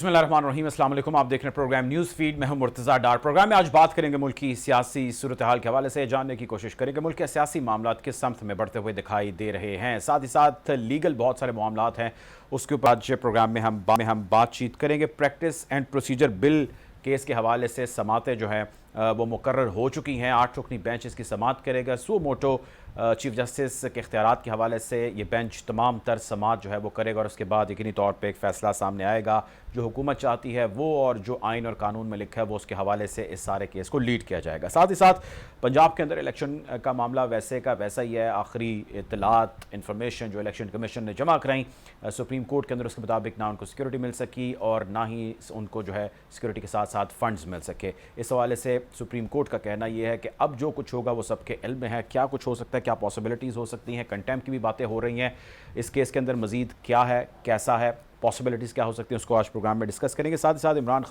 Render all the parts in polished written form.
बिस्मिल्लाहिर्रहमानिर्रहीम, अस्सलाम वालेकुम। आप देख रहे हैं प्रोग्राम न्यूज़ फीड में हम मुर्तज़ा डार। प्रोग्राम में आज बात करेंगे मुल्क की सियासी सूरत हाल के हवाले से, जानने की कोशिश करेंगे मुल्क के सियासी मामला किस समत में बढ़ते हुए दिखाई दे रहे हैं। साथ ही साथ लीगल बहुत सारे मामलात हैं, उसके ऊपर आज प्रोग्राम में हम बातचीत करेंगे। Practice and procedure bill case के हवाले से समातें जो हैं वो मुकर्रर हो चुकी हैं। 8 रुकनी बेंच इसकी समात करेगा। सुओ मोटो चीफ जस्टिस के इख्तियारात के हवाले से ये बेंच तमाम तर समात जो है वो करेगा और उसके बाद यकीनी तौर पर एक फ़ैसला सामने आएगा। जो हुकूमत चाहती है वो और जो आइन और कानून में लिखा है वो उसके हवाले से इस सारे केस को लीड किया जाएगा। साथ ही साथ पंजाब के अंदर इलेक्शन का मामला वैसे का वैसा ही है। आखिरी इत्तलात इंफॉर्मेशन जो इलेक्शन कमीशन ने जमा कराई सुप्रीम कोर्ट के अंदर, उसके मुताबिक ना उनको सिक्योरिटी मिल सकी और ना ही उनको जो है सिक्योरिटी के साथ साथ फंड्स मिल सके। इस हवाले से सुप्रीम कोर्ट का कहना यह है कि अब जो कुछ होगा वो सबके इल्म में है। क्या कुछ हो सकता है, क्या पॉसिबिलिटीज़ हो सकती हैं, कंटेम्प्ट की भी बातें हो रही हैं। इस केस के अंदर मज़ीद क्या है, कैसा है, पॉसिबिलिटीज़ क्या हो सकती हैं, उसको आज प्रोग्राम में डिस्कस करेंगे। साथ ही साथ इमरान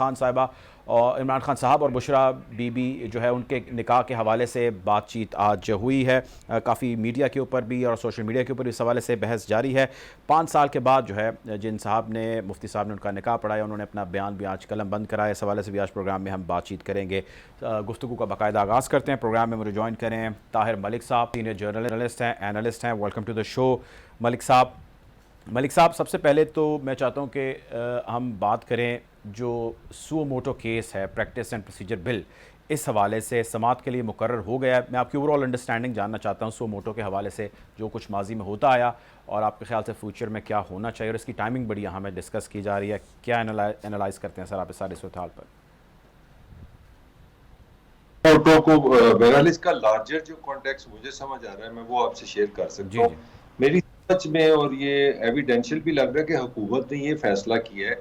खान साहब और बुशरा बीबी जो है उनके निकाह के हवाले से बातचीत आज हुई है। काफ़ी मीडिया के ऊपर भी और सोशल मीडिया के ऊपर इस हवाले से बहस जारी है। 5 साल के बाद जो है जिन साहब ने मुफ्ती साहब ने उनका निकाह पढ़ाया, उन्होंने अपना बयान भी आज कलम बंद कराया। इस हवाले से भी आज प्रोग्राम में हम बातचीत करेंगे। गुफ्तगू का बाकायदा आगाज़ करते हैं। प्रोग्राम में मुझे ज्वाइन करें ताहिर मलिक साहब, सीनियर जर्नलिस्ट हैं, एनालिस्ट हैं। Welcome to the show Malik sahab, सबसे पहले तो मैं चाहता हूं कि हम बात करें जो सुओ मोटो केस है, प्रैक्टिस एंड प्रोसीजर बिल, इस हवाले से समात के लिए मुकर्रर हो गया है। मैं आपकी ओवरऑल अंडरस्टैंडिंग जानना चाहता हूं सुओ मोटो के हवाले से, जो कुछ माजी में होता आया और आपके ख्याल से फ्यूचर में क्या होना चाहिए, और इसकी टाइमिंग बड़ी यहाँ में डिस्कस की जा रही है। क्या एनालाइज करते हैं सर आप इस सारे सूरत हाल पर? मोटो को बहरहाल इसका लार्जर जो कॉन्टेक्स्ट मुझे समझ आ रहा है, मैं वो आपसे शेयर कर सकता हूँ। मेरी समझ में, और ये एविडेंशियल भी लग रहा है कि हुकूमत ने ये फैसला किया है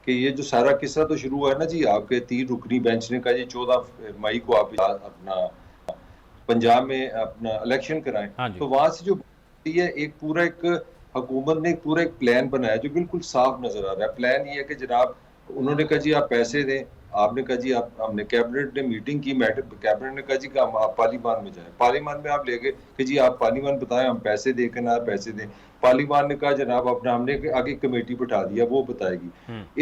कि ये जो सारा किस्सा तो शुरू हुआ है ना जी, आपके 3 रुकनी बेंच ने कहा जी 14 मई को आप अपना पंजाब में अपना इलेक्शन कराएं। तो वहां से जो है एक हुकूमत ने पूरा एक प्लान बनाया जो बिल्कुल साफ नजर आ रहा है। प्लान ये है कि जनाब उन्होंने कहा जी आप पैसे दें, आपने कहा जी आप, हमने कैबिनेट ने मीटिंग की, कैबिनेट ने कहा जी कि आप पार्लियामान में जाएं। पार्लियामान में आप ले गए कि जी आप पार्लियामान बताएं, हम पैसे दे के ना पैसे दें। पार्लियामान ने कहा जनाब अपना, हमने आगे कमेटी बिठा दिया वो बताएगी।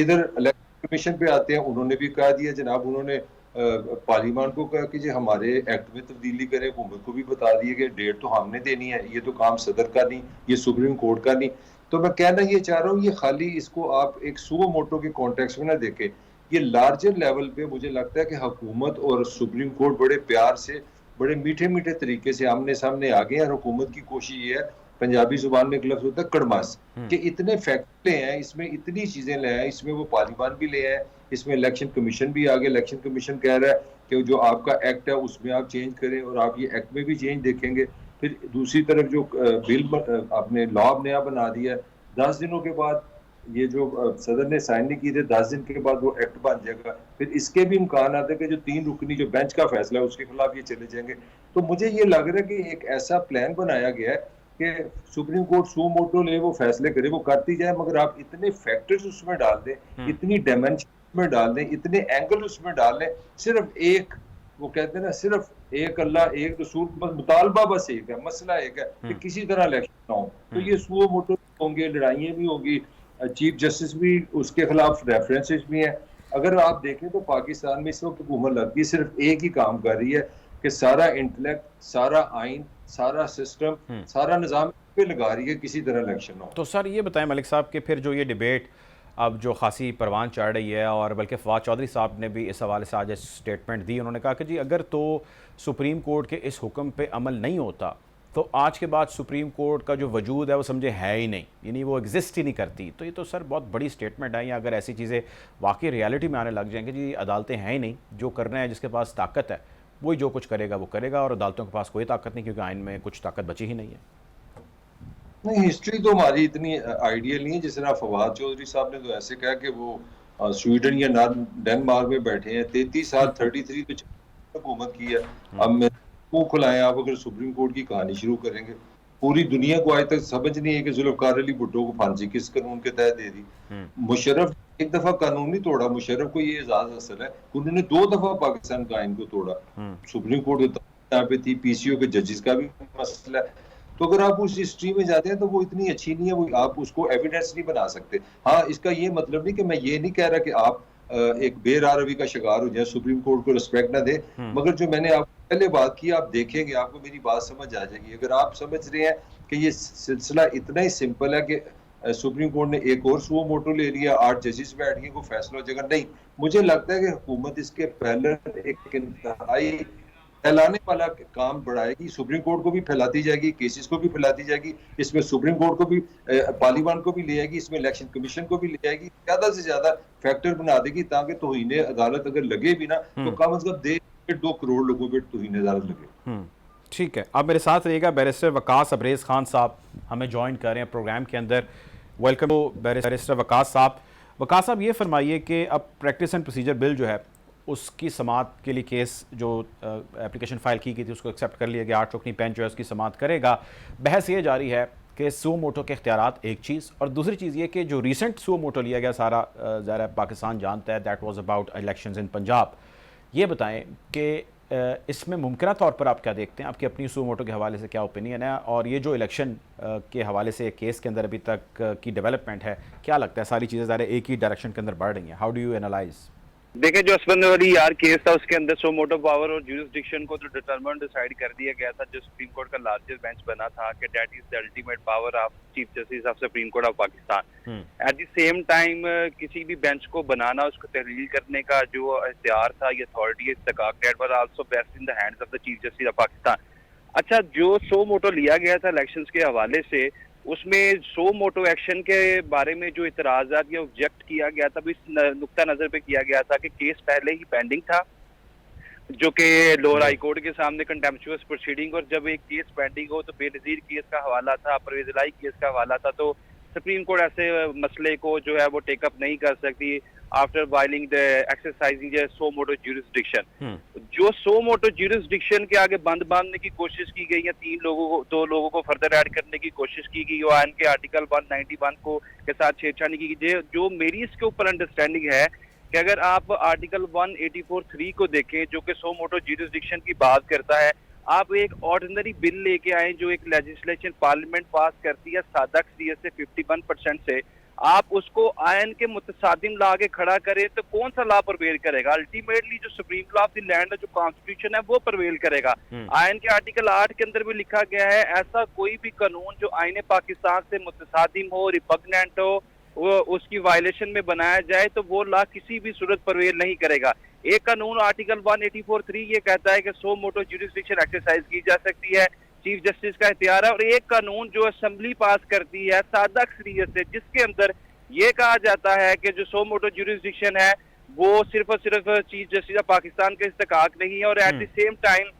इधर इलेक्शन कमीशन पे आते हैं, उन्होंने भी कहा दिया जनाब, उन्होंने पार्लियामान को कहा कि जी हमारे एक्ट में तब्दीली करें, हुकूमत को भी बता दिए कि डेट तो हमने देनी है, ये तो काम सदर का नहीं, ये सुप्रीम कोर्ट का नहीं। तो मैं कहना ये चाह रहा हूँ, ये खाली इसको आप एक सुओ मोटो के कॉन्टेक्स्ट में ना देखें, ये लार्जर लेवल पे मुझे लगता है कि हुकूमत और सुप्रीम कोर्ट बड़े प्यार से, बड़े मीठे मीठे तरीके से आमने सामने आ गए हैं। और हुकूमत की कोशिश ये है, पंजाबी जुबान में एक लफ्ज होता है कड़मास, कि इतने फैक्ट ले हैं, इसमें इतनी चीजें ले हैं, इसमें वो पार्लियामान भी ले हैं, इसमें इलेक्शन कमीशन भी आ गया। इलेक्शन कमीशन कह रहा है कि जो आपका एक्ट है उसमें आप चेंज करें, और आप ये एक्ट में भी चेंज देखेंगे। फिर दूसरी तरफ जो बिल आपने लॉ नया बना दिया है, 10 दिनों के बाद ये जो सदर ने साइन नहीं किए थे, 10 दिन के बाद वो एक्ट बन जाएगा। फिर इसके भी इम्कान आते हैं कि जो 3 रुकनी जो बेंच का फैसला है उसके खिलाफ ये चले जाएंगे। तो मुझे ये लग रहा है कि एक ऐसा प्लान बनाया गया है कि सुप्रीम कोर्ट सुओ मोटो ले, वो फैसले करे, वो करती जाए, मगर आप इतने फैक्टर्स उसमें डाल दें, इतनी डायमेंशन में डाल दें, इतने एंगल उसमें डाल दें, सिर्फ एक, वो कहते हैं ना, सिर्फ एक अल्लाह एक रसूल, बस मुतालबा बस एक है, मसला एक है कि किसी तरह इलेक्शन ना हो। तो ये सुओ मोटो होंगे, लड़ाइयाँ भी होंगी, चीफ जस्टिस भी उसके खिलाफ रेफरेंसेस भी हैं। अगर आप देखें तो पाकिस्तान में इस वक्त हुकूमत लगती है सिर्फ एक ही काम कर रही है कि सारा इंटेलेक्ट, सारा आइन, सारा सिस्टम, सारा निजाम पे लगा रही है किसी तरह इलेक्शन हो। तो सर ये बताएं मलिक साहब कि फिर जो ये डिबेट अब जो खासी परवान चढ़ रही है, और बल्कि फवाद चौधरी साहब ने भी इस हवाले से आज स्टेटमेंट दी। उन्होंने कहा कि जी अगर तो सुप्रीम कोर्ट के इस हुक्म पे अमल नहीं होता तो आज के बाद सुप्रीम कोर्ट का जो वजूद है वो समझे है ही नहीं, यानी वो एग्जिस्ट ही नहीं करती। तो ये तो सर बहुत बड़ी स्टेटमेंट है। या अगर ऐसी चीज़ें वाकई रियलिटी में आने लग जाएंगे, जी अदालतें हैं ही नहीं, जो करना है जिसके पास ताकत है वही जो कुछ करेगा वो करेगा, और अदालतों के पास कोई ताकत नहीं, क्योंकि आइन में कुछ ताकत बची ही नहीं है। नहीं, हिस्ट्री तो हमारी इतनी आइडियल नहीं है। जिस तरह फवाद चौधरी साहब ने तो ऐसे कहा कि वो स्वीडन या डेनमार्क में बैठे हैं, 33 साल 33 तो हुकूमत की है। अब मैं मुंह खुलाएं, आप अगर सुप्रीम कोर्ट की कहानी शुरू करेंगे, पूरी दुनिया को आज तक समझ नहीं है कि जुल्फकार अली भुट्टो को फांसी किस कानून के तहत दे दी। मुशर्रफ एक दफा कानून नहीं तोड़ा, मुशर्रफ को ये एजाज हासिल है, उन्होंने 2 दफा पाकिस्तान का आइन को तोड़ा। सुप्रीम कोर्ट यहाँ पे थी, पीसीओ के जजेस का भी मसला है। तो अगर आप उस हिस्ट्री में जाते हैं तो वो इतनी अच्छी नहीं है, वो आप उसको एविडेंस नहीं बना सकते। हाँ, इसका ये मतलब नहीं कि मैं ये नहीं कह रहा कि आप एक बेरारवी का शिकार हो जाए, सुप्रीम कोर्ट को रिस्पेक्ट ना दे, मगर जो मैंने आप पहले बात की, आप देखेंगे आपको मेरी बात समझ आ जाएगी। अगर आप समझ रहे हैं कि ये सिलसिला इतना ही सिंपल है कि सुप्रीम कोर्ट ने एक और सुओ मोटो ले लिया, 8 जजेस बैठ गए, को फैसला हो जाएगा, नहीं, मुझे लगता है कि हुकूमत इसके पहले एक इंतहाई फैलाने वाला काम बढ़ाएगी, सुप्रीम कोर्ट को भी फैलाती जाएगी, केसेस को भी फैलाती जाएगी, इसमें सुप्रीम कोर्ट को भी, पार्लियामेंट को भी ले आएगी, इसमें इलेक्शन कमीशन को भी ले आएगी, ज्यादा से ज्यादा फैक्टर बना देगी ताकि तौहीन अदालत अगर लगे भी ना तो कम से कम 2 करोड़ लोगों पर तौहीन अदालत लगे। ठीक है, आप मेरे साथ रहिएगा। बैरिस्टर वकास अबरेज़ खान साहब हमें ज्वाइन कर रहे हैं प्रोग्राम के अंदर। वेलकम बैरिस्टर वकास साहब। वकास साहब, ये फरमाइए कि अब प्रैक्टिस एंड प्रोसीजर बिल जो है उसकी समाअत के लिए केस जो एप्लीकेशन फ़ाइल की गई थी उसको एक्सेप्ट कर लिया गया, 8 रुकनी बेंच जो है उसकी समाअत करेगा। बहस ये जारी है कि सुओ मोटो के इख्तियारात एक चीज़, और दूसरी चीज़ ये कि जो रिसेंट सुओ मोटो लिया गया सारा ज़ाहिर पाकिस्तान जानता है, that was about elections in Punjab. ये बताएं कि इसमें मुमकिन तौर पर आप क्या देखते हैं, आपकी अपनी सुओ मोटो के हवाले से क्या ओपिनियन है, और ये जो इलेक्शन के हवाले से केस के अंदर अभी तक की डेवलपमेंट है, क्या लगता है सारी चीज़ें ज़ाहिर एक ही डायरेक्शन के अंदर बढ़ रही हैं? How do you analyse? देखिए, जो असफंदवाली यार केस था उसके अंदर सो मोटो पावर और ज्यूरिसडिक्शन को तो डिसाइड कर दिया गया था, जो सुप्रीम कोर्ट का लार्जेस्ट बेंच बना था कि that is the ultimate power of chief justice of supreme court of Pakistan. At the same time किसी भी बेंच को बनाना, उसको तहलील करने का जो इख्तियार था, ये अथॉरिटी इस्तेकाक, that was also vested in the hands of the chief justice of Pakistan. अच्छा, जो सो मोटो लिया गया था इलेक्शंस के हवाले से, उसमें सो मोटो एक्शन के बारे में जो इतराज़ात या ऑब्जेक्ट किया गया था, इस नुक्ता नज़र पे किया गया था कि केस पहले ही पेंडिंग था, जो कि लोअर हाई कोर्ट के सामने कंटेम्पचुअस प्रोसीडिंग, और जब एक केस पेंडिंग हो तो बेनज़ीर केस का हवाला था, परवेज़ इलाही केस का हवाला था, तो सुप्रीम कोर्ट ऐसे मसले को जो है वो टेकअप नहीं कर सकती after availing the exercising suo motu jurisdiction. जो सो मोटो ज्यूरिसडिक्शन के आगे बंद बांधने की कोशिश की गई है, 2 लोगों को फर्दर ऐड करने की कोशिश की गई, आयन के आर्टिकल 191 को के साथ छेड़छाड़ी की गई। जो मेरी इसके ऊपर अंडरस्टैंडिंग है कि अगर आप आर्टिकल 184(3) को देखें, जो कि सो मोटो ज्यूरिसडिक्शन की बात करता है, आप एक ऑर्डिनरी बिल लेके आए जो एक लेजिस्लेशन पार्लियामेंट पास करती है सादा अक्सरियत से 51% से, आप उसको आयन के मुतसादिम ला के खड़ा करें तो कौन सा लॉ परवेल करेगा? अल्टीमेटली जो supreme law of the land, जो कॉन्स्टिट्यूशन है, वो परवेल करेगा। आयन के आर्टिकल 8 के अंदर भी लिखा गया है, ऐसा कोई भी कानून जो आयन पाकिस्तान से मुतसादिम हो, रिपग्नेंट हो, वो उसकी वायलेशन में बनाया जाए तो वो लॉ किसी भी सूरत परवेल नहीं करेगा। एक कानून आर्टिकल 184(3) ये कहता है कि सो मोटो ज्यूरिसडिक्शन एक्सरसाइज की जा सकती है, चीफ जस्टिस का इख्तियार है, और एक कानून जो असेंबली पास करती है सादा अक्सरियत से, जिसके अंदर ये कहा जाता है कि जो सो मोटो ज्यूरिसडिक्शन है वो सिर्फ और सिर्फ चीफ जस्टिस ऑफ पाकिस्तान के इस्तेकाक नहीं है, और एट द सेम टाइम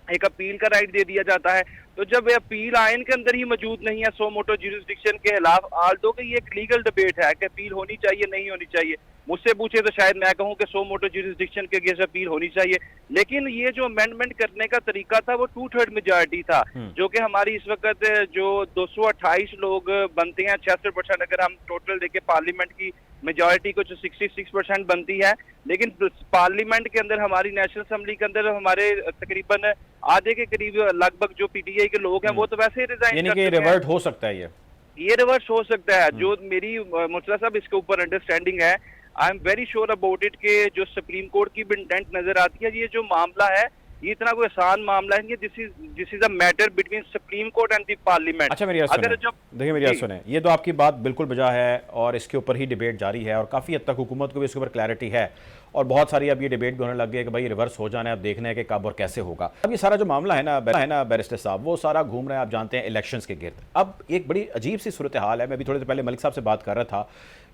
एक अपील का राइट दे दिया जाता है। तो जब अपील आयन के अंदर ही मौजूद नहीं है सो मोटो ज्यूरिसडिक्शन के खिलाफ, आल्दो कि ये एक लीगल डिबेट है कि अपील होनी चाहिए नहीं होनी चाहिए, मुझसे पूछे तो शायद मैं कहूं कि सो मोटो ज्यूरिसडिक्शन के अगेंस्ट अपील होनी चाहिए, लेकिन ये जो अमेंडमेंट करने का तरीका था वो 2/3 मेजॉरिटी था, जो कि हमारी इस वक्त जो 228 लोग बनते हैं, 66% अगर हम टोटल देखें पार्लियामेंट की मेजॉरिटी को, जो 66% बनती है, लेकिन पार्लियामेंट के अंदर हमारी नेशनल असेंबली के अंदर हमारे तकरीबन आधे के करीब लगभग जो पीटीआई के लोग हैं वो तो वैसे ही रिजाइन कर चुके हैं। रिवर्ट हो सकता है, ये रिवर्स हो सकता है। जो मेरी मुर्तज़ा साहब इसके ऊपर अंडरस्टैंडिंग है, I am very sure about it, के जो सुप्रीम कोर्ट की भी इंटेंट नजर आती है, ये जो मामला है ये इतना कोई आसान मामला है, this is a matter between supreme court and the parliament. अच्छा, मेरी बात सुने, ये तो आपकी बात बिल्कुल बजा है और इसके ऊपर ही डिबेट जारी है, और काफ़ी हद तक हुकूमत को भी इसके ऊपर क्लैरिटी है, और बहुत सारी अब ये डिबेट भी होने लग गई है कि भाई रिवर्स हो जाना है, अब देखना है कि कब और कैसे होगा। अब ये सारा जो मामला है ना बैरिस्टर साहब, वो सारा घूम रहा है, आप जानते हैं, इलेक्शंस के गिर्द। अब एक बड़ी अजीब सी सूरत हाल है, मैं भी थोड़ी देर पहले मलिक साहब से बात कर रहा था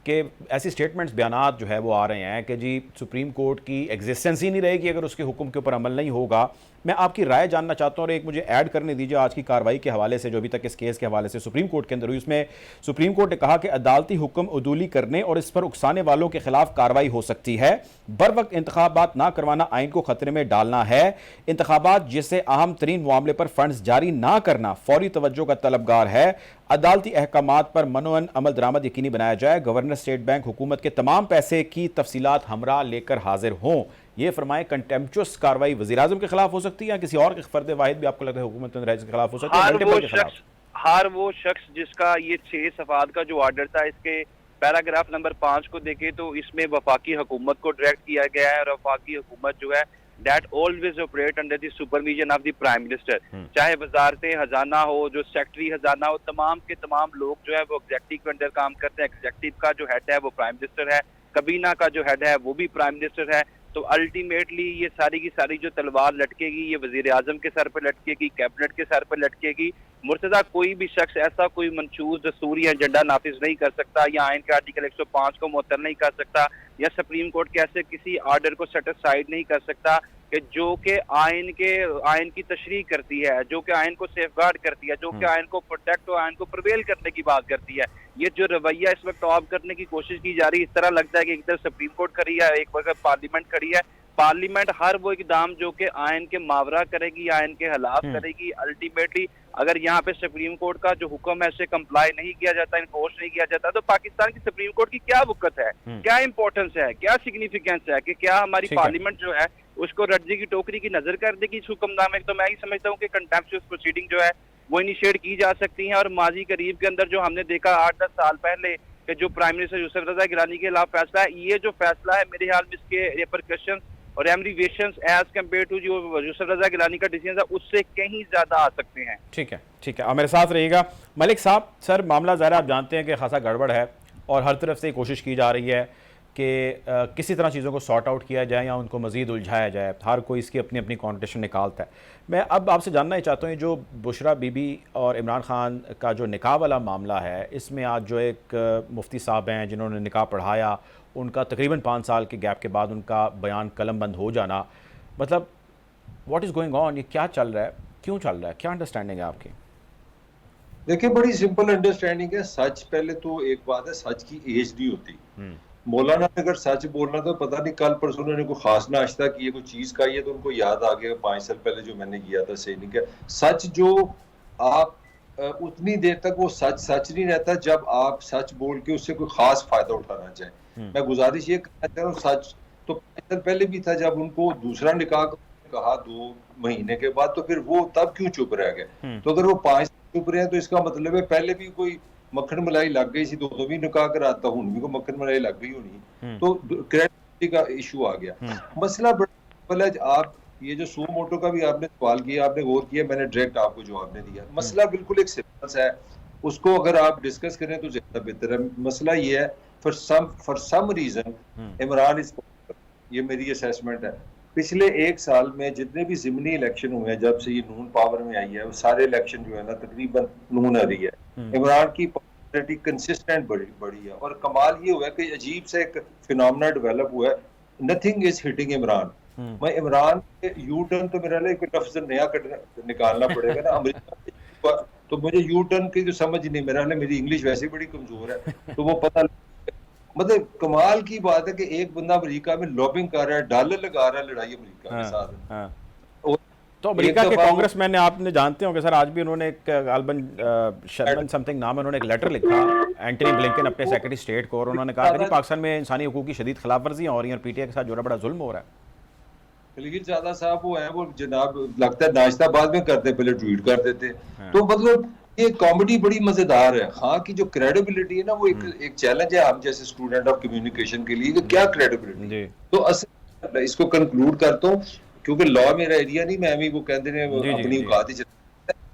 कि ऐसी स्टेटमेंट्स, बयानात जो है वो आ रहे हैं कि जी सुप्रीम कोर्ट की एग्जिस्टेंस ही नहीं रहेगी अगर उसके हुक्म के ऊपर अमल नहीं होगा। मैं आपकी राय जानना चाहता हूँ, और एक मुझे ऐड करने दीजिए आज की कार्रवाई के हवाले से, जो अभी तक इस केस के हवाले से सुप्रीम कोर्ट के अंदर हुई। उसमें सुप्रीम कोर्ट ने कहा कि अदालती हुक्म उदूली करने और इस पर उकसाने वालों के खिलाफ कार्रवाई हो सकती है, बर वक्त इंतखाबात ना करवाना आइन को खतरे में डालना है, इंतखाबात जैसे अहम तरीन मामले पर फंड्स जारी ना करना फौरी तवज्जो का तलबगार है, अदालती अहकामात पर मनोअन अमल दरामद यकीनी बनाया जाए, गवर्नर स्टेट बैंक हुकूमत के तमाम पैसे की तफसीलात हमरा लेकर हाजिर हों। ये फरमाए कंटेम्पचुअस कार्रवाई वज़ीर-ए-आज़म के खिलाफ हो सकती है या किसी और के फर्द वाहिद भी आपको लगता है हुकूमत के खिलाफ हो सकती है? हर वो शख्स जिसका ये 6 सफ़ात का जो ऑर्डर था, इसके पैराग्राफ नंबर 5 को देखें तो इसमें वफाकी हुकूमत को डायरेक्ट किया गया है, और वफाकी हुकूमत जो है that always operate under the supervision of the prime minister. चाहे वजारत खजाना हो, जो सेक्रेटरी खजाना हो, तमाम के तमाम लोग जो है वो एग्जेक्टिव के अंडर काम करते हैं। एग्जेक्टिव का जो हेड है वो प्राइम मिनिस्टर है, कबीना का जो हेड है वो भी प्राइम मिनिस्टर है। तो अल्टीमेटली ये सारी की सारी जो तलवार लटकेगी ये वजीर आजम के सर पर लटकेगी, कैबिनेट के सर पर लटकेगी। मुर्तजा कोई भी शख्स ऐसा कोई मंशूस दस्तूरी एजेंडा नाफिज नहीं कर सकता, या आइन के आर्टिकल 105 को मुअत्तल नहीं कर सकता, या सुप्रीम कोर्ट के ऐसे किसी आर्डर को सेटिस्फाइड नहीं कर सकता कि जो कि आइन की तशरीह करती है, जो कि आइन को सेफगार्ड करती है, जो कि आइन को प्रोटेक्ट और आइन को प्रिवेल करने की बात करती है। ये जो रवैया इस वक्त टॉप करने की कोशिश की जा रही है, इस तरह लगता है कि एक तरफ सुप्रीम कोर्ट खड़ी है, एक वक्त पार्लियामेंट खड़ी है। पार्लियामेंट हर वो इकदाम जो कि आइन के मावरा करेगी, आइन के खिलाफ करेगी, अल्टीमेटली अगर यहाँ पे सुप्रीम कोर्ट का जो हुक्म है उससे कंप्लाई नहीं किया जाता, इन्फोर्स नहीं किया जाता, तो पाकिस्तान की सुप्रीम कोर्ट की क्या वक़्त है, क्या इंपॉर्टेंस है, क्या सिग्निफिकेंस है कि क्या हमारी पार्लियामेंट जो है उसको रज्जी की टोकरी की नजर कर देगी इस हुक्मनामे। तो मैं ही समझता हूँ कि कंटेम्प्चुअस प्रोसीडिंग जो है वो इनिशिएट की जा सकती है। और माजी करीब के अंदर जो हमने देखा 8-10 साल पहले कि जो प्राइम मिनिस्टर यूसुफ रजा गिलानी के खिलाफ फैसला है, ये जो फैसला है मेरे ख्याल में इसके रिपरकशंस और एमरीवेशंस एज कम्पेयर टू जो यूसुफ रजा गिलानी का डिसीजन है उससे कहीं ज्यादा आ सकते हैं। ठीक है, ठीक है, आप मेरे साथ रहिएगा। मलिक साहब, सर मामला ज़रा आप जानते हैं कि खासा गड़बड़ है और हर तरफ से कोशिश की जा रही है कि किसी तरह चीज़ों को सॉर्ट आउट किया जाए या उनको मज़ीद उलझाया जाए। हर कोई इसकी अपनी अपनी कॉन्टेशन निकालता है। मैं अब आपसे जानना ही चाहता हूँ, जो बुशरा बीबी और इमरान खान का जो निकाह वाला मामला है, इसमें आज जो एक मुफ्ती साहब हैं जिन्होंने निकाह पढ़ाया, उनका तकरीबन 5 साल के गैप के बाद उनका बयान कलम बंद हो जाना, मतलब व्हाट इज़ गोइंग ऑन? ये क्या चल रहा है, क्यों चल रहा है, क्या अंडरस्टैंडिंग है आपकी? देखिए, बड़ी सिंपल अंडरस्टैंडिंग है। सच, पहले तो एक बात है, सच की एज नहीं होती। मौलाना ने अगर सच बोलना तो पता नहीं कल परसों उन्होंने कोई खास नाश्ता किया, कोई चीज खाई है तो उनको याद आ गया 5 साल पहले जो मैंने किया था सही नहीं किया। सच जो आप उतनी देर तक वो सच सच नहीं रहता जब आप सच बोल के उससे कोई खास फायदा उठाना चाहें। मैं गुजारिश ये करना चाह रहा हूँ, सच तो 5 साल पहले भी था जब उनको दूसरा निकाह कहा 2 महीने के बाद, तो फिर वो तब क्यों चुप रह गए? तो अगर वो 5 चुप रहे हैं तो इसका मतलब है पहले भी कोई मक्खन मलाई लग गई थी, 2 भी निकाह कराता हूं भी को मक्खन मलाई लग गई होनी, तो क्रेडिबिलिटी का इशू आ गया। मसला बड़ा है। आप ये जो सो मोटो का भी आपने सवाल किया, आपने गौर किया, मैंने डायरेक्ट आपको जवाब नहीं दिया। मसला बिल्कुल एक सिंपल सा है, उसको अगर आप डिस्कस करें तो ज्यादा बेहतर है। मसला ये है, for some reason Imran is, ये मेरी असेसमेंट है, पिछले 1 साल में जितने भी ज़िमनी इलेक्शन हुए हैं जब से ये नून पावर में आई है, वो सारे इलेक्शन जो है ना तकरीबन नून आ रही है। इमरान की पॉपुलैरिटी कंसिस्टेंट बढ़ी है, और कमाल ये हुआ है कि अजीब से एक फिनोमेना डेवलप हुआ है, नथिंग इज हिटिंग इमरान। मैं इमरान के यू टर्न तो मेरा एक लफ्ज नया निकालना पड़ेगा ना अमेरिका, तो मुझे यू टर्न की जो समझ नहीं, मेरी इंग्लिश वैसे बड़ी कमजोर है, तो वो पता मतलब कमाल की बात है कि एक बंदा अमेरिका में लॉबिंग कर रहा है, डॉलर लगा रहा है लड़ाई अमेरिका के साथ। तो अमेरिका के कांग्रेसमैन ने, आपने जानते हो कि सर आज भी उन्होंने एक अल्बन शर्मन समथिंग नाम है, उन्होंने एक लेटर लिखा एंटनी ब्लिंकन अपने सेक्रेटरी स्टेट को, और उन्होंने कहा कि पाकिस्तान में इंसानी हकूक की शदीद खिलाफ वर्जियां हो रही हैं और पीटीआई के साथ जो बड़ा जुल्म हो रहा है। खलील ज़ादा साहब वो है, वो जनाब लगता है नाश्ता बाद में करते, पहले ट्वीट कर देते। तो मतलब ये कॉमेडी बड़ी मजेदार है। हाँ की जो क्रेडिबिलिटी है ना, वो एक चैलेंज है हम जैसे स्टूडेंट ऑफ कम्युनिकेशन के लिए कि क्या क्रेडिबिलिटी। तो असल इसको कंक्लूड करता हूँ, क्योंकि लॉ मेरा एरिया नहीं, मैं भी वो कहते हैं अपनी औकात ही।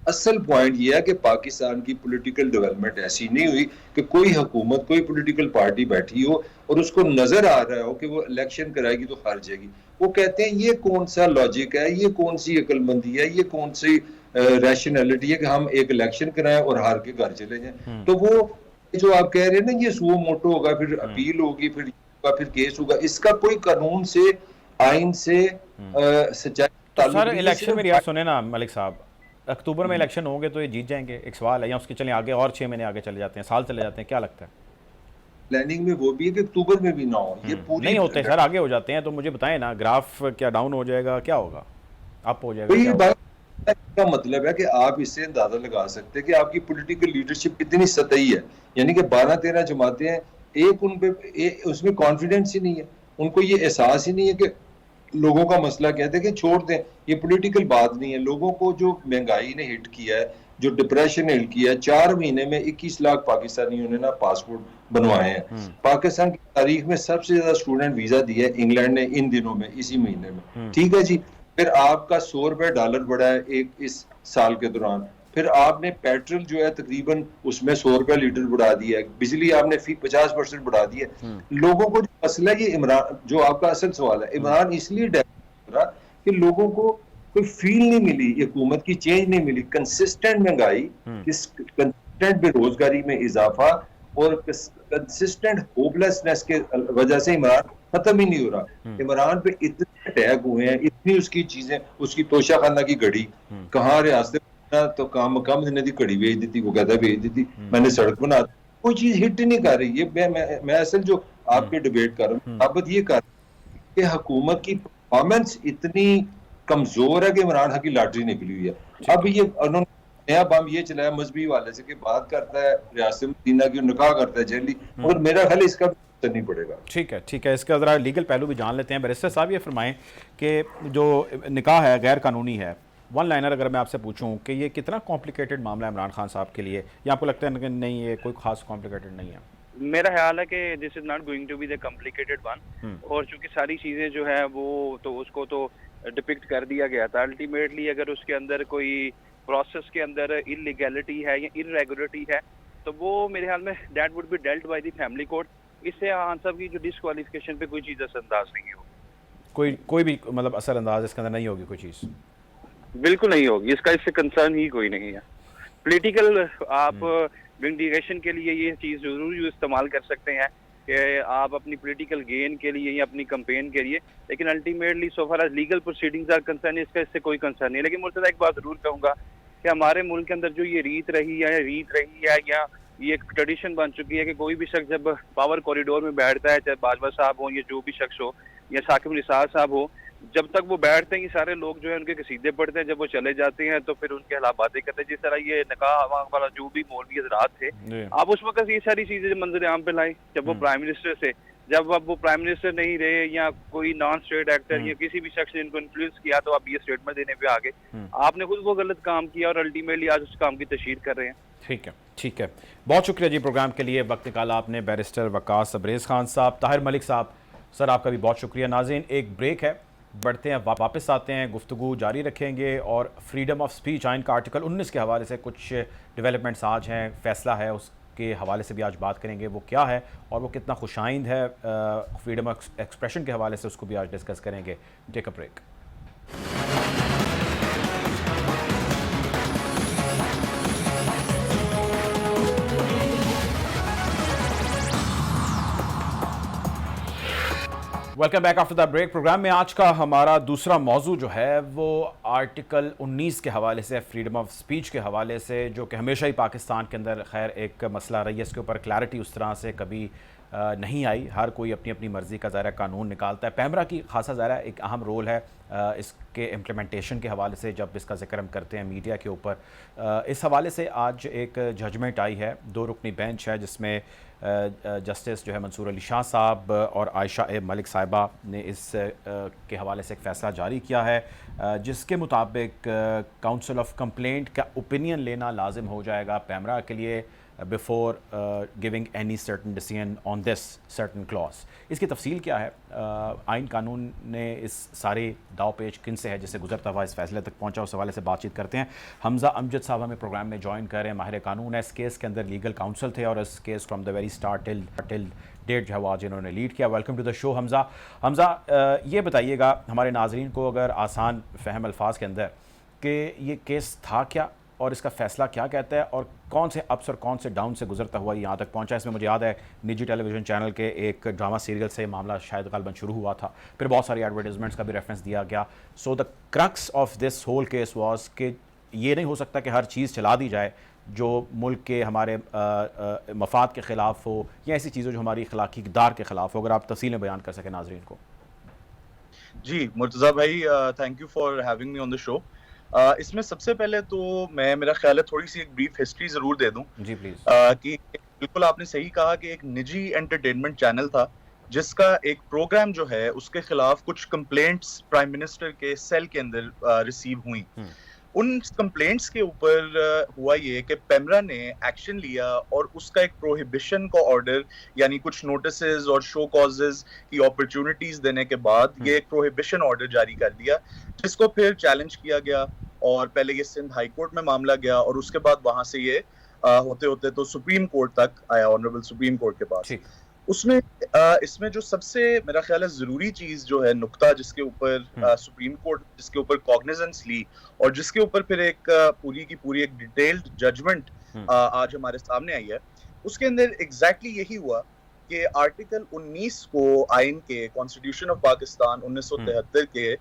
असल पॉइंट ये है कि पाकिस्तान की पॉलिटिकल डेवलपमेंट ऐसी नहीं हुई कि कोई हुकूमत, कोई पॉलिटिकल पार्टी बैठी हो और उसको नजर आ रहा हो कि वो इलेक्शन कराएगी तो हार जाएगी। वो कहते हैं ये कौन सा लॉजिक है, ये कौन सी अक्लमंदी है, ये कौन सी रैशनैलिटी है कि हम एक इलेक्शन कराएं और हार के घर चले जाएं। तो वो जो आप कह रहे हैं ना, ये सुओ मोटो होगा, फिर अपील होगी, फिर केस होगा, इसका कोई कानून से, आइन से, सच्चाई। सर इलेक्शन में रियाज सुने ना मलिक साहब, अक्टूबर में इलेक्शन होंगे तो ये जीत जाएंगे, एक सवाल है, या उसके चले आगे और 6 महीने आगे चले जाते हैं, साल चले जाते हैं, क्या लगता है? प्लानिंग में वो भी है कि अक्टूबर में भी ना हो, ये पूरी नहीं होते सर, आगे हो जाते हैं, तो मुझे बताएं ना, ग्राफ क्या डाउन हो जाएगा, क्या होगा, अप हो जाएगा? का मतलब है कि आप इससे अंदाजा लगा सकते हैं कि आपकी पॉलिटिकल लीडरशिप कितनी सतही है। यानी कि 12-13 जमातें हैं, एक उन पे उसमें कॉन्फिडेंस ही नहीं है, उनको ये एहसास ही नहीं है कि लोगों का मसला कहते हैं कि छोड़ दें, ये पॉलिटिकल बात नहीं है। लोगों को जो महंगाई ने हिट किया है, जो डिप्रेशन ने हिल किया, 4 महीने में 21 लाख पाकिस्तानियों ने ना पासपोर्ट बनवाए हैं। पाकिस्तान की तारीख में सबसे ज्यादा स्टूडेंट वीजा दिया है इंग्लैंड ने इन दिनों में, इसी महीने में, ठीक है जी। फिर आपका 100 रुपए डॉलर बढ़ा है एक इस साल के दौरान। फिर आपने पेट्रोल जो है तकरीबन उसमें 100 रुपए लीटर बढ़ा दिया है, बिजली आपने 50% बढ़ा दी है। लोगों को जो मसला है, ये इमरान, जो आपका असल सवाल है, इमरान इसलिए डर रहा कि लोगों को कोई फील नहीं मिली, हुकूमत की चेंज नहीं मिली, कंसिस्टेंट महंगाई, कंसिस्टेंट बेरोजगारी में इजाफा और कंसिस्टेंट होपलेसनेस के वजह से इमरान खत्म ही नहीं हो रहा। इमरान पे इतने अटैक हुए हैं, इतनी उसकी चीजें, उसकी तोशाखाना की घड़ी, कहाँ रियासत तो काम ने दी घड़ी भेज दी थी, वो कहता भेज दी थी, मैंने सड़क बना दी, कोई चीज हिट नहीं कर रही। ये मैं असल जो आपके डिबेट कर रहा हूँ, साबित ये कर कि हुकूमत की परफॉर्मेंस इतनी कमजोर है कि इमरान खान की लॉटरी निकली हुई है। अब ये उन्होंने नया बम ये चलाया मजहबी वाले से कि बात करता है रियासत मदीना की, निकाह करता है जैली, और मेरा ख्याल इसका नहीं पड़ेगा। ठीक है, इसका जरा लीगल पहलू भी जान लेते हैं। बैरिस्टर साहब ये फरमाएं कि जो निकाह है गैर कानूनी है, वन लाइनर अगर मैं आपसे पूछूं कि ये कितना कॉम्प्लिकेटेड मामला है इमरान खान साहब के लिए, या आपको लगता है कि नहीं ये कोई खास कॉम्प्लिकेटेड नहीं है? मेरा ख्याल है कि this is not going to be the complicated one, और चूंकि सारी चीजें जो है वो तो उसको तो डिपिक्ट कर दिया गया था। अल्टीमेटली अगर उसके अंदर कोई प्रोसेस के अंदर इलीगैलिटी है या इरेगुलरिटी है तो वो मेरे ख्याल में that would be dealt by the family court. इससे खान साहब की जो डिस्क्वालिफिकेशन पे कोई चीज़ असरअंदाज नहीं होगी, कोई भी मतलब असरअंदाज इसके अंदर नहीं होगी, कोई चीज़ बिल्कुल नहीं होगी, इसका इससे कंसर्न ही कोई नहीं है। पॉलिटिकल आप विंडिकेशन के लिए ये चीज़ जरूर इस्तेमाल कर सकते हैं कि आप अपनी पॉलिटिकल गेन के लिए या अपनी कैंपेन के लिए, लेकिन ultimately so far as legal proceedings are concern इसका इससे कोई कंसर्न नहीं। लेकिन मुर्तज़ा एक बात जरूर कहूँगा कि हमारे मुल्क के अंदर जो ये रीत रही है या ये एक ट्रेडिशन बन चुकी है कि कोई भी शख्स जब पावर कॉरिडोर में बैठता है, चाहे बाजवा साहब हो या जो भी शख्स हो या साकिब निसार साहब हो, जब तक वो बैठते हैं ये सारे लोग जो है उनके कसीदे पढ़ते हैं, जब वो चले जाते हैं तो फिर उनके खिलाफ बातें करते हैं। जिस तरह ये निकाह वाला जो भी मौलवी हज़रात थे, आप उस वक्त ये सारी चीजें मंजर आम पे लाए जब वो प्राइम मिनिस्टर से, जब अब वो प्राइम मिनिस्टर नहीं रहे या कोई नॉन स्टेट एक्टर या किसी भी शख्स ने इनको इन्फ्लुएंस किया तो आप ये स्टेटमेंट देने पे आ गए। आपने खुद वो गलत काम किया और अल्टीमेटली आज उस काम की तशहीर कर रहे हैं। ठीक है, बहुत शुक्रिया जी प्रोग्राम के लिए वक्त निकाला आपने। बैरिस्टर वकास अब्रेज़ खान साहब, ताहिर मलिक साहब, सर आपका भी बहुत शुक्रिया। नाज़रीन एक ब्रेक है, बढ़ते हैं, वापस आते हैं, गुफ्तगू जारी रखेंगे और फ्रीडम ऑफ स्पीच आइन का आर्टिकल 19 के हवाले से कुछ डेवलपमेंट्स आज हैं, फैसला है, उसके हवाले से भी आज बात करेंगे, वो क्या है और वो कितना खुशाइंद है फ्रीडम ऑफ एक्सप्रेशन के हवाले से, उसको भी आज डिस्कस करेंगे। Take a break. Welcome back after the break. Programme में आज का हमारा दूसरा मौजू जो है वो आर्टिकल 19 के हवाले से, फ्रीडम ऑफ स्पीच के हवाले से, जो कि हमेशा ही पाकिस्तान के अंदर खैर एक मसला रही है। इसके ऊपर क्लैरिटी उस तरह से कभी नहीं आई, हर कोई अपनी अपनी मर्ज़ी का ज़ाहिर कानून निकालता है। पैमरा की खासा ज़ाहिर एक अहम रोल है इसके इम्प्लीमेंटेशन के हवाले से, जब इसका जिक्र हम करते हैं मीडिया के ऊपर। इस हवाले से आज एक जजमेंट आई है, 2 रुकनी बेंच है जिसमें जस्टिस जो है मंसूर अली शाह साहब और आयशा ए मलिक साहिबा ने इस के हवाले से एक फ़ैसला जारी किया है, जिसके मुताबिक काउंसिल ऑफ कंप्लेंट का ओपिनियन लेना लाजिम हो जाएगा पैमरा के लिए before giving any certain decision on this certain clause. इसकी तफसील क्या है, आइन कानून ने इस सारे दाव पेच किन से है जिससे गुजरता हुआ इस फैसले तक पहुंचा, उस हवाले से बातचीत करते हैं। हमजा अमजद साहब हमें प्रोग्राम में ज्वाइन कर रहे हैं, माहिर कानून है, इस केस के अंदर लीगल काउंसिल थे और इस case from the very start till date जो है वो आज इन्होंने लीड किया। Welcome to the show Hamza. ये बताइएगा हमारे नाजरीन को अगर आसान फहम अल्फाज के अंदर कि ये केस था क्या और इसका फ़ैसला क्या कहता है और कौन से अप्स और कौन से डाउन से गुजरता हुआ यहाँ तक पहुँचा। इसमें मुझे याद है निजी टेलीविज़न चैनल के एक ड्रामा सीरियल से मामला शायद गालबन शुरू हुआ था, फिर बहुत सारी एडवर्टाइजमेंट्स का भी रेफरेंस दिया गया। So the crux of this whole case was कि ये नहीं हो सकता कि हर चीज़ चला दी जाए जो मुल्क के हमारे मफाद के ख़िलाफ़ हो या ऐसी चीज़ें जो हमारी अखलाकी इक़दार के ख़िलाफ़ हो। अगर आप तफसील में बयान कर सकें नाजरीन को। जी मुर्तज़ा भाई, thank you for having me on the show. इसमें सबसे पहले तो मैं, मेरा ख्याल है थोड़ी सी एक ब्रीफ हिस्ट्री जरूर दे दूं जी प्लीज। कि बिल्कुल आपने सही कहा कि एक निजी एंटरटेनमेंट चैनल था जिसका एक प्रोग्राम जो है उसके खिलाफ कुछ कंप्लेंट्स प्राइम मिनिस्टर के सेल के अंदर रिसीव हुई। उन कंप्लेंट्स के ऊपर हुआ ये कि पेमरा ने एक्शन लिया और उसका एक प्रोहिबिशन का ऑर्डर, यानी कुछ नोटिसेस और शो कॉजेज की अपॉर्चुनिटीज देने के बाद ये एक प्रोहिबिशन ऑर्डर जारी कर दिया, जिसको फिर चैलेंज किया गया और पहले ये सिंध हाई कोर्ट में मामला गया और उसके बाद वहां से ये होते होते तो सुप्रीम कोर्ट तक आया, ऑनरेबल सुप्रीम कोर्ट के पास। उसमें इसमें जो सबसे मेरा ख्याल है जरूरी चीज जो है, नुक्ता जिसके ऊपर सुप्रीम कोर्ट जिसके ऊपर कॉग्निजेंस ली और जिसके ऊपर फिर एक पूरी की पूरी एक डिटेल्ड जजमेंट आज हमारे सामने आई है, उसके अंदर एग्जैक्टली यही हुआ कि आर्टिकल 19 को आइन के कॉन्स्टिट्यूशन ऑफ पाकिस्तान 1973 के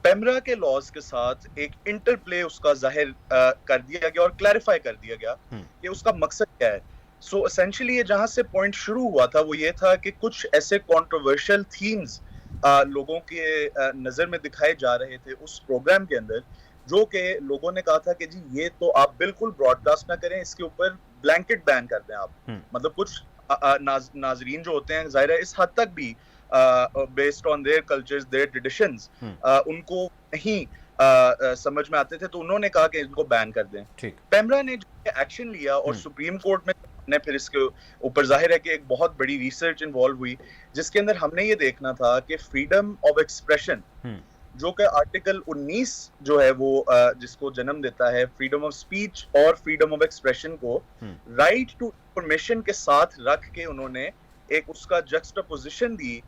पेमरा के लॉज के साथ एक इंटरप्ले उसका जाहिर कर दिया गया और क्लैरिफाई कर दिया गया कि उसका मकसद क्या है। सो एसेंशियली ये जहां से पॉइंट शुरू हुआ था वो ये था कि कुछ ऐसे कंट्रोवर्शियल थीम्स लोगों के नजर में दिखाए जा रहे थे उस प्रोग्राम के अंदर, जो कि लोगों ने कहा था कि जी ये तो आप बिल्कुल ब्रॉडकास्ट ना करें, इसके ऊपर ब्लैंकेट बैन कर दें आप। मतलब कुछ नाजरीन जो होते हैं जाहिर है इस हद तक भी based on their cultures their traditions उनको नहीं समझ में आते थे, तो उन्होंने कहा कि इनको बैन कर दें। पेमरा ने एक्शन लिया और सुप्रीम कोर्ट में ने फिर इसके ऊपर जाहिर है कि एक बहुत बड़ी रिसर्च इन्वॉल्व हुई, जिसके अंदर हमने ये देखना था कि फ्रीडम ऑफ एक्सप्रेशन जो कि आर्टिकल 19 जो है वो जिसको जन्म देता है फ्रीडम ऑफ स्पीच और फ्रीडम ऑफ एक्सप्रेशन को राइट टू इंफॉर्मेशन के साथ रख के उन्होंने एक उसका जक्सटापोजिशन दी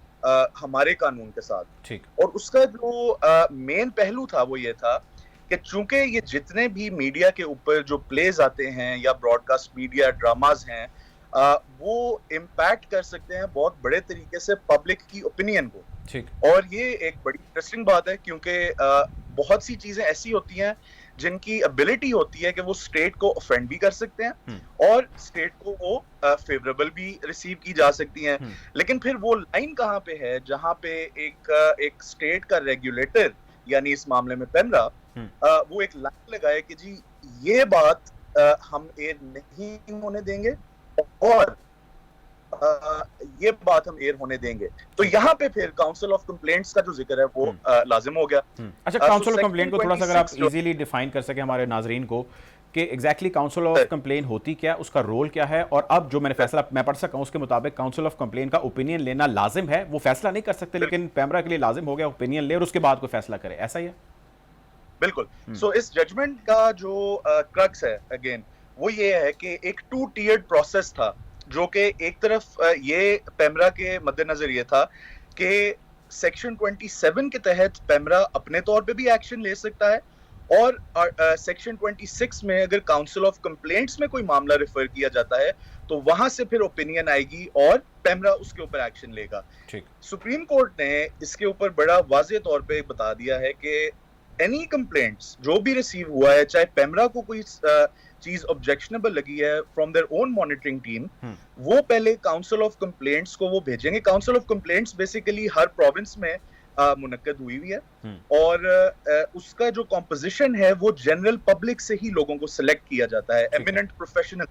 हमारे कानून के साथ। और उसका जो मेन पहलू था वो ये था कि चूंकि ये जितने भी मीडिया के ऊपर जो प्लेज आते हैं या ब्रॉडकास्ट मीडिया ड्रामाज हैं वो इम्पैक्ट कर सकते हैं बहुत बड़े तरीके से पब्लिक की ओपिनियन को। और ये एक बड़ी इंटरेस्टिंग बात है क्योंकि बहुत सी चीजें ऐसी होती हैं जिनकी एबिलिटी होती है कि वो स्टेट को ऑफेंड भी कर सकते हैं और स्टेट को वो फेवरेबल भी रिसीव की जा सकती हैं, लेकिन फिर वो लाइन कहाँ पे है जहाँ पे एक स्टेट का रेगुलेटर यानी इस मामले में पेमरा वो एक लाइन लगाए कि जी ये बात हम एयर नहीं होने देंगे और ये बात हम एयर होने देंगे, तो यहाँ पे फिर काउंसिल ऑफ कंप्लेंट्स का जो जिक्र है वो लाजिम हो गया। अच्छा, काउंसिल ऑफ कंप्लेंट को थोड़ा सा अगर आप इजीली डिफाइन कर सके हमारे नाजरीन को कि एग्जैक्टली काउंसिल ऑफ कंप्लेंट होती क्या, उसका रोल क्या है, और अब जो मैंने फैसला मैं पढ़ सका उसके मुताबिक काउंसिल ऑफ कंप्लेंट का ओपिनियन लेना लाजिम है, वो फैसला नहीं कर सकते लेकिन पेमरा के लिए लाजिम हो गया ओपिनियन ले और उसके बाद कोई फैसला करे, ऐसा ही है? बिल्कुल। सो इस जजमेंट का जो क्रक्स है अगेन वो ये है कि एक 2 tiered प्रोसेस था, जो कि एक तरफ ये पेमरा के मद्देनजर ये था कि सेक्शन 27 के तहत पेमरा अपने तौर पे भी एक्शन ले सकता है और सेक्शन 26 में अगर काउंसिल ऑफ कंप्लेंट्स में कोई मामला रेफर किया जाता है तो वहां से फिर ओपिनियन आएगी और पेमरा उसके ऊपर एक्शन लेगा। सुप्रीम कोर्ट ने इसके ऊपर बड़ा वाज़ेह तौर पे बता दिया है कि एनी कंप्लेंट्स जो भी रिसीव हुआ है, चाहे पेमरा को कोई चीज ऑब्जेक्शनेबल लगी है from their own monitoring team, वो पहले काउंसिल ऑफ कंप्लेंट्स को वो भेजेंगे। Council of complaints basically her province में मुनक्कद हुई है और उसका जो कॉम्पोजिशन है वो जनरल पब्लिक से ही लोगों को सिलेक्ट किया जाता है, एमिनेंट प्रोफेशनल,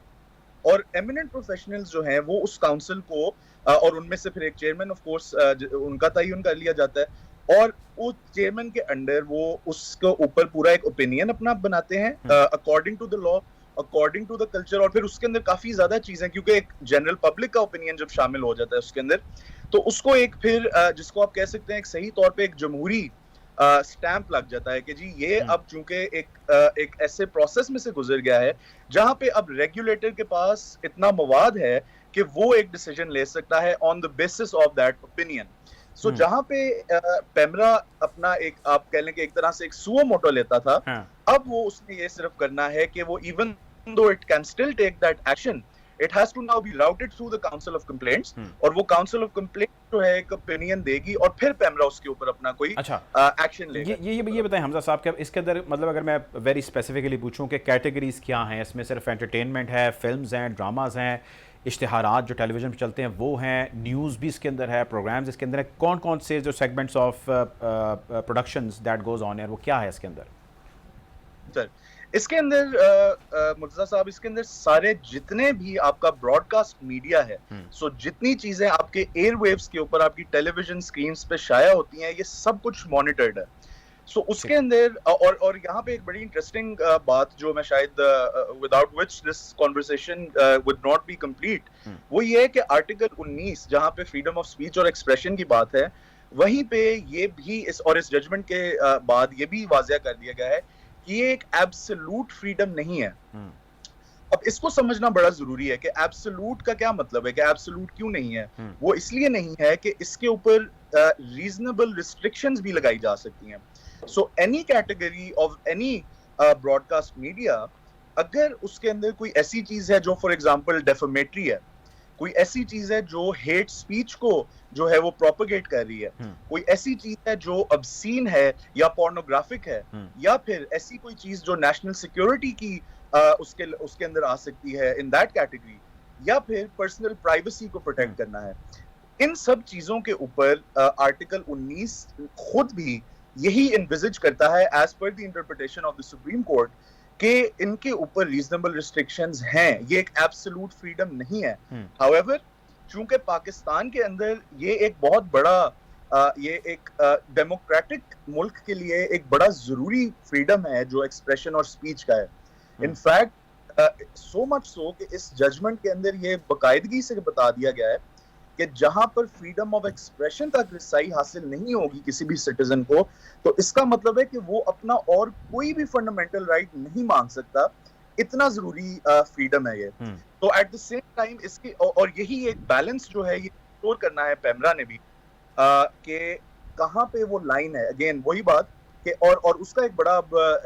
और एमिनेंट प्रोफेशनल्स जो हैं वो उस काउंसिल को और उनमें से फिर एक चेयरमैन ऑफ कोर्स उनका तयन कर लिया जाता है और उस चेयरमैन के अंडर वो उसके ऊपर पूरा एक ओपिनियन अपना बनाते हैं according to the law, according to the culture, और फिर उसके अंदर काफी ज्यादा चीजें, क्योंकि एक जनरल पब्लिक का ओपिनियन जब शामिल हो जाता है उसके अंदर तो उसको एक फिर जिसको आप कह सकते हैं एक सही तौर पे एक जमहूरी स्टैंप लग जाता है कि जी ये अब चूंकि एक ऐसे प्रोसेस में से गुजर गया है जहां पे अब रेगुलेटर के पास इतना मवाद है कि वो एक डिसीजन ले सकता है on the basis of that opinion. So जहां पे पेमरा अपना एक आप कह लें कि एक तरह से एक सुओ मोटो लेता था, अब वो उसने ये सिर्फ करना है कि वो even though it can still take that action, it has to now be routed through the council of complaints और वो काउंसिल ऑफ कंप्लेंट जो है एक ओपिनियन देगी और फिर पेमरा उसके ऊपर अपना कोई एक्शन लेगा। ये बताएं हमजा साहब कि इसके अंदर मतलब अगर मैं वेरी स्पेसिफिकली पूछूं कि कैटेगरीज क्या हैं इसमें, सिर्फ एंटरटेनमेंट है, फिल्म्स हैं, ड्रामाज हैं, इश्तिहारात जो टेलीविजन पे चलते हैं वो हैं, न्यूज़ भी इसके अंदर है, प्रोग्राम्स इसके अंदर है, कौन कौन से जो segments of productions that goes on air वो क्या है इसके अंदर? सर इसके अंदर मुर्तज़ा साहब इसके अंदर सारे जितने भी आपका ब्रॉडकास्ट मीडिया है, सो जितनी चीजें आपके एयरवेव्स के ऊपर आपकी टेलीविजन स्क्रीन्स पे शाया होती हैं ये सब कुछ मॉनिटर्ड है। सो उसके अंदर और यहाँ पे एक बड़ी इंटरेस्टिंग बात जो मैं शायद without which this conversation would not be complete, वो ये है कि आर्टिकल 19 जहाँ पे फ्रीडम ऑफ स्पीच और एक्सप्रेशन की बात है, वहीं पे ये भी इस जजमेंट के बाद ये भी वाज़िया कर दिया गया है कि ये एक एब्सोल्यूट फ्रीडम नहीं है। अब इसको समझना बड़ा जरूरी है कि एब्सोल्यूट का क्या मतलब है, कि एब्सोल्यूट क्यों नहीं है। वो इसलिए नहीं है कि इसके ऊपर रीजनेबल रिस्ट्रिक्शंस भी लगाई जा सकती हैं। So any category of any broadcast media, अगर उसके अंदर कोई ऐसी चीज है जो फॉर एग्जांपल डेफेमेटरी है, कोई ऐसी चीज है जो हेट स्पीच को जो है वो प्रोपेगेट कर रही है, कोई ऐसी चीज है जो ऑब्सीन है या पोर्नोग्राफिक है, या फिर ऐसी कोई चीज जो नेशनल सिक्योरिटी की उसके अंदर आ सकती है इन दैट कैटेगरी, या फिर पर्सनल प्राइवेसी को प्रोटेक्ट करना है, इन सब चीजों के ऊपर आर्टिकल 19 खुद भी यही एनविजिज करता है एज पर the interpretation of the Supreme Court कि इनके ऊपर रीजनेबल रिस्ट्रिक्शंस हैं, ये एक एब्सोल्यूट फ्रीडम नहीं है। हाउएवर, चूंकि पाकिस्तान के अंदर ये एक बहुत बड़ा ये एक डेमोक्रेटिक मुल्क के लिए एक बड़ा जरूरी फ्रीडम है जो एक्सप्रेशन और स्पीच का है। इनफैक्ट सो मच सो कि इस जजमेंट के अंदर ये बाकायदगी से बता दिया गया है कि जहां पर फ्रीडम ऑफ एक्सप्रेशन तक रसाई हासिल नहीं होगी किसी भी सिटीजन को, तो इसका मतलब है कि वो अपना और कोई भी फंडामेंटल राइट नहीं मांग सकता। इतना जरूरी फ्रीडम है ये। तो एट द सेम टाइम इसकी और यही एक बैलेंस जो है ये स्टोर करना है पेमरा ने भी कि कहाँ पे वो लाइन है। अगेन वही बात कि और उसका एक बड़ा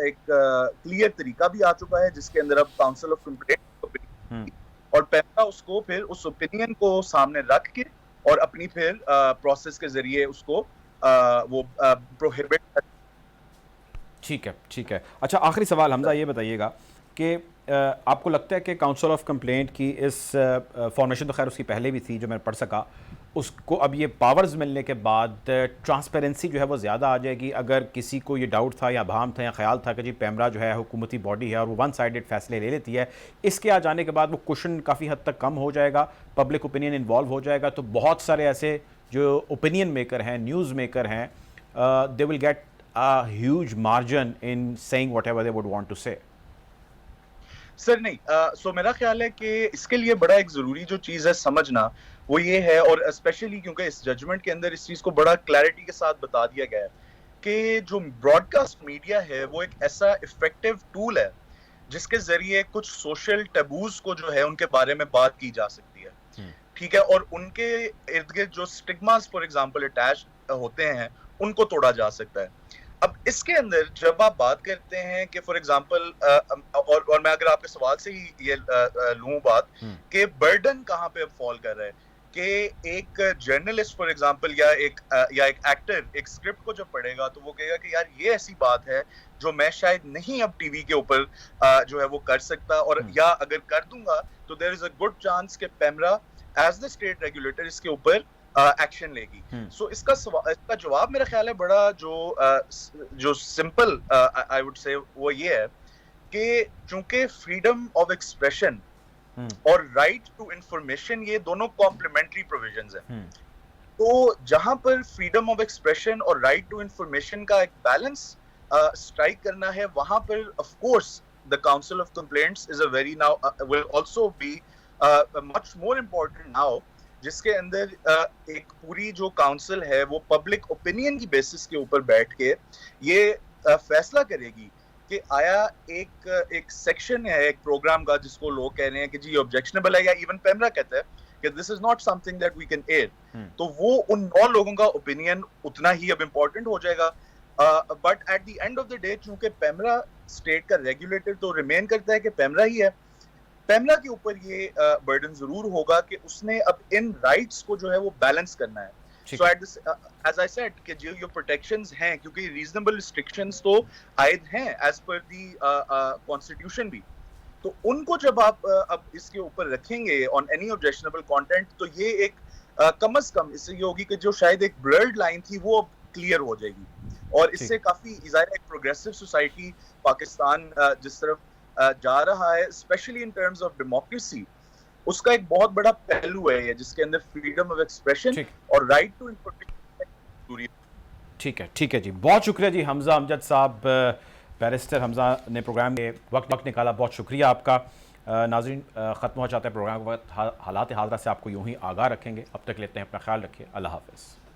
एक क्लियर तरीका भी आ चुका है जिसके अंदर अब काउंसिल ऑफ कंप्लेंट और पेमरा उसको फिर उस ओपिनियन को सामने रख के और अपनी फिर प्रोसेस के जरिए उसको वो प्रोहिबिट। ठीक है। अच्छा, आखिरी सवाल हमजा ये बताइएगा कि आपको लगता है कि काउंसिल ऑफ कंप्लेंट की इस फॉर्मेशन तो खैर उसकी पहले भी थी जो मैं पढ़ सका, उसको अब ये पावर्स मिलने के बाद ट्रांसपेरेंसी जो है वो ज़्यादा आ जाएगी। अगर किसी को ये डाउट था या भाम था या ख्याल था कि जी पेमरा जो है हुकूमती बॉडी है और वो वन साइडेड फैसले ले लेती है, इसके आ जाने के बाद वो क्वेश्चन काफ़ी हद तक कम हो जाएगा, पब्लिक ओपिनियन इन्वॉल्व हो जाएगा। तो बहुत सारे ऐसे जो ओपिनियन मेकर हैं, न्यूज़ मेकर हैं, they will get a huge margin in saying whatever they would want to say. Sir नहीं, सो मेरा ख्याल है कि इसके लिए बड़ा एक जरूरी जो चीज है समझना वो ये है, और स्पेशली क्योंकि इस जजमेंट के अंदर इस चीज को बड़ा क्लैरिटी के साथ बता दिया गया है कि जो ब्रॉडकास्ट मीडिया है वो एक ऐसा इफेक्टिव टूल है जिसके जरिए कुछ सोशल टैबूज को जो है उनके बारे में बात की जा सकती है। ठीक है, और उनके इर्द गिर्द जो स्टिग्मास फॉर एग्जांपल अटैच होते हैं उनको तोड़ा जा सकता है। अब इसके अंदर जब आप बात करते हैं कि फॉर एग्जांपल और मैं अगर आपके सवाल से ही ये लूं बात कि बर्डन कहाँ पे अब फॉल कर रहा है कि एक जर्नलिस्ट फॉर एग्जांपल या एक एक्टर एक स्क्रिप्ट को जब पढ़ेगा तो वो कहेगा कि यार ये ऐसी बात है जो मैं शायद नहीं अब टीवी के ऊपर जो है वो कर सकता, और या अगर कर दूंगा तो there is a good chance कि PEMRA as the state regulator इसके ऊपर एक्शन लेगी। सो इसका जवाब मेरा ख्याल है बड़ा जो सिंपल आई वुड से वो ये है कि चूंकि फ्रीडम ऑफ एक्सप्रेशन और राइट टू इंफॉर्मेशन ये दोनों कॉम्प्लीमेंट्री प्रोविजंस हैं, तो जहां पर फ्रीडम ऑफ एक्सप्रेशन और राइट टू इंफॉर्मेशन का एक बैलेंस स्ट्राइक करना है, वहां पर of course the council of complaints is a very now will also be much more important now, जिसके अंदर एक पूरी जो काउंसिल है वो पब्लिक ओपिनियन की बेसिस के ऊपर बैठ के ये फैसला करेगी कि आया एक सेक्शन है एक प्रोग्राम का जिसको लोग कह रहे हैं कि जी ऑब्जेक्शनेबल है, या इवन पेमरा कहता है कि this is not something that we can air, तो वो उन 9 लोगों का ओपिनियन उतना ही अब इम्पोर्टेंट हो जाएगा। But at the end of the day चूंकि पेमरा स्टेट का रेगुलेटर तो रिमेन करता है कि पेमरा ही है, पेमरा के ऊपर ये बर्डन जरूर होगा कि उसने अब इन राइट्स को जो है वो बैलेंस करना है। So at this as I said कि जो ये प्रोटेक्शंस हैं, क्योंकि रीजनेबल रिस्ट्रिक्शंस तो आयद हैं एज पर दी कॉन्स्टिट्यूशन भी, तो उनको जब आप अब इसके ऊपर रखेंगे ऑन एनी ऑब्जेक्शनेबल कंटेंट, तो ये एक कम से कम इससे ये होगी कि जो शायद एक ब्लर्ड लाइन थी वो अब क्लियर हो जाएगी, और इससे काफी ज़ाहिर एक प्रोग्रेसिव सोसाइटी पाकिस्तान जिस तरफ जा रहा है, specially in terms of democracy, उसका एक बहुत बड़ा पहलू है जिसके अंदर फ्रीडम ऑफ एक्सप्रेशन और राइट टू इंफॉर्मेशन। ठीक है जी, बहुत शुक्रिया जी हमज़ा अमजद साहब, बैरिस्टर हमज़ा ने प्रोग्राम में वक्त निकाला, बहुत शुक्रिया आपका। नाज़रीन, ख़त्म हो जाता है प्रोग्राम के वक्त, हालात हादरा से आपको यूं ही आगाह रखेंगे। अब तक लेते हैं, अपना ख्याल रखिए, अल्लाह हाफ़िज़।